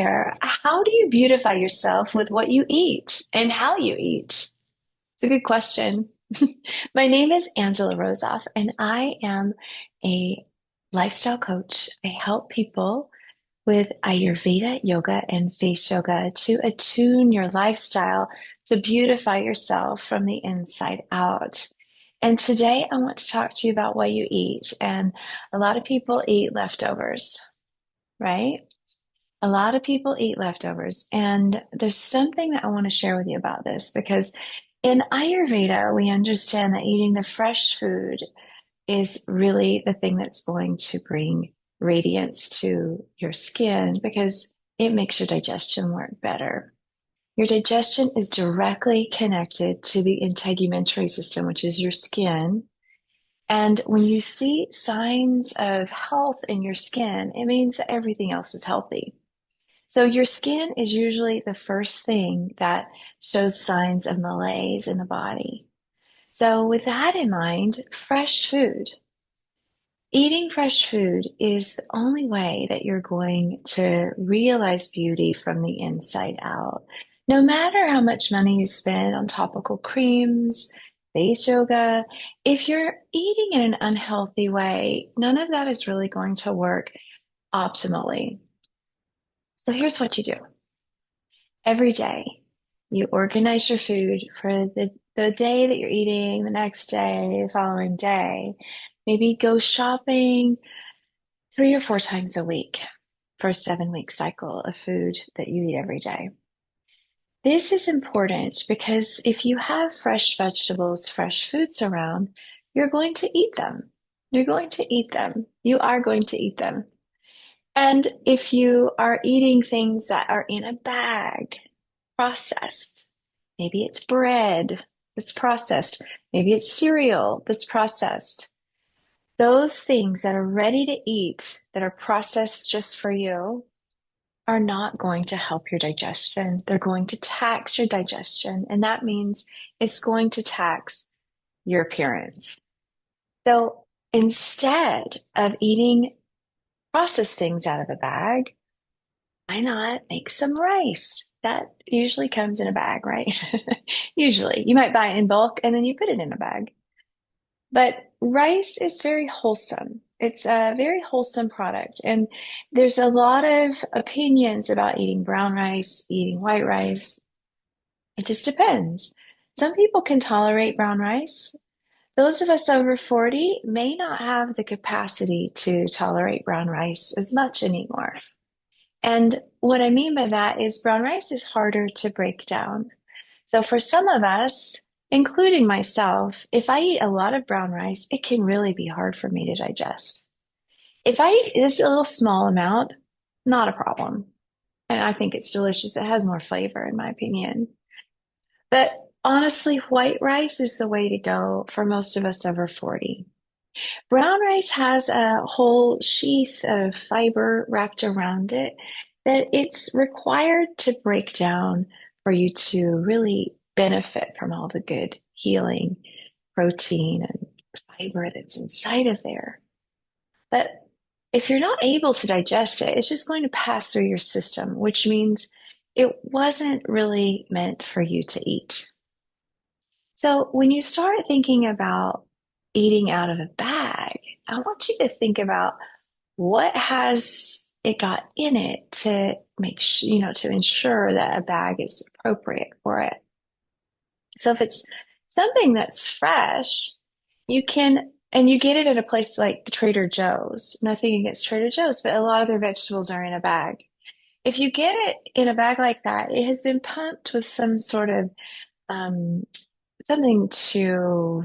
there. How do you beautify yourself with what you eat and how you eat? It's a good question. My name is Angela Rosoff, and I am a lifestyle coach. I help people with Ayurveda yoga and face yoga to attune your lifestyle to beautify yourself from the inside out. And today I want to talk to you about what you eat. And a lot of people eat leftovers, right? A lot of people eat leftovers. And there's something that I want to share with you about this because in Ayurveda, we understand that eating the fresh food is really the thing that's going to bring radiance to your skin because it makes your digestion work better. Your digestion is directly connected to the integumentary system, which is your skin. And when you see signs of health in your skin, it means that everything else is healthy. So your skin is usually the first thing that shows signs of malaise in the body. So with that in mind, fresh food. Eating fresh food is the only way that you're going to realize beauty from the inside out. No matter how much money you spend on topical creams, face yoga, if you're eating in an unhealthy way, none of that is really going to work optimally. So here's what you do. Every day, you organize your food for the day that you're eating, the next day, the following day. Maybe go shopping 3 or 4 times a week for a 7 week cycle of food that you eat every day. This is important because if you have fresh vegetables, fresh foods around, you're going to eat them. You're going to eat them. You are going to eat them. And if you are eating things that are in a bag, processed, maybe it's bread that's processed, maybe it's cereal that's processed. Those things that are ready to eat, that are processed just for you, are not going to help your digestion. They're going to tax your digestion, and that means it's going to tax your appearance. So instead of eating processed things out of a bag, why not make some rice? That usually comes in a bag, right? Usually, you might buy it in bulk and then you put it in a bag. But rice is very wholesome. It's a very wholesome product. And there's a lot of opinions about eating brown rice, eating white rice. It just depends. Some people can tolerate brown rice. Those of us over 40 may not have the capacity to tolerate brown rice as much anymore. And what I mean by that is brown rice is harder to break down. So for some of us, including myself, if I eat a lot of brown rice, it can really be hard for me to digest. If I eat just a little small amount, not a problem. And I think it's delicious. It has more flavor, in my opinion. But honestly, white rice is the way to go for most of us over 40. Brown rice has a whole sheath of fiber wrapped around it that it's required to break down for you to really benefit from all the good healing protein and fiber that's inside of there. But if you're not able to digest it, it's just going to pass through your system, which means it wasn't really meant for you to eat. So when you start thinking about eating out of a bag, I want you to think about what has it got in it to make to ensure that a bag is appropriate for it. So if it's something that's fresh, you can, and you get it at a place like Trader Joe's. Nothing against Trader Joe's, but a lot of their vegetables are in a bag. If you get it in a bag like that, it has been pumped with some sort of um, something to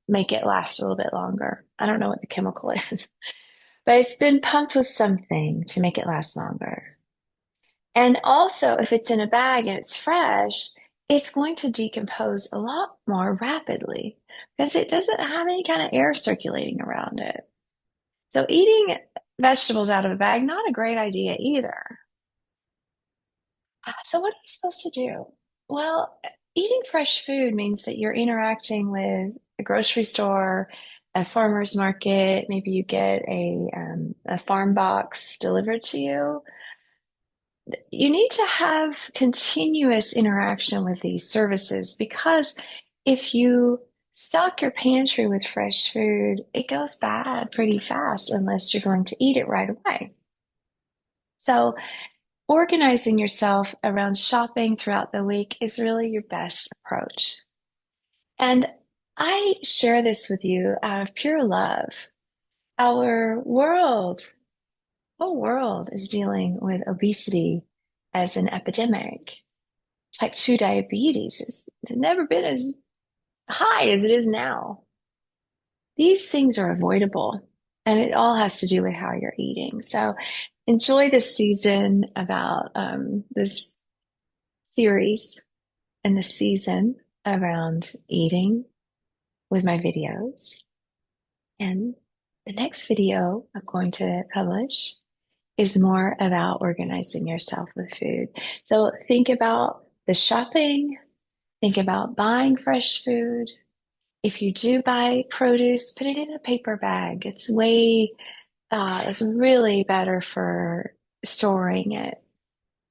make it last a little bit longer. I don't know what the chemical is, but it's been pumped with something to make it last longer. And also, if it's in a bag and it's fresh, it's going to decompose a lot more rapidly because it doesn't have any kind of air circulating around it. So eating vegetables out of a bag, not a great idea either. So what are you supposed to do? Well, eating fresh food means that you're interacting with a grocery store, a farmer's market. Maybe you get a farm box delivered to you. you need to have continuous interaction with these services because if you stock your pantry with fresh food, it goes bad pretty fast unless you're going to eat it right away. So, organizing yourself around shopping throughout the week is really your best approach. And I share this with you out of pure love. Our whole world is dealing with obesity as an epidemic. Type 2 diabetes has never been as high as it is now. These things are avoidable, and it all has to do with how you're eating. So enjoy this season about this series and the season around eating with my videos. And the next video I'm going to publish is more about organizing yourself with food. So think about the shopping, think about buying fresh food. If you do buy produce, put it in a paper bag. It's really better for storing it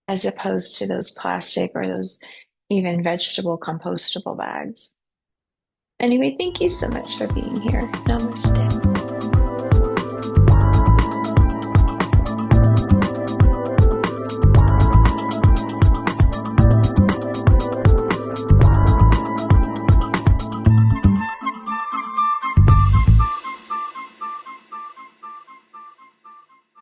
as opposed to those plastic or those even vegetable compostable bags. Anyway, thank you so much for being here. Namaste.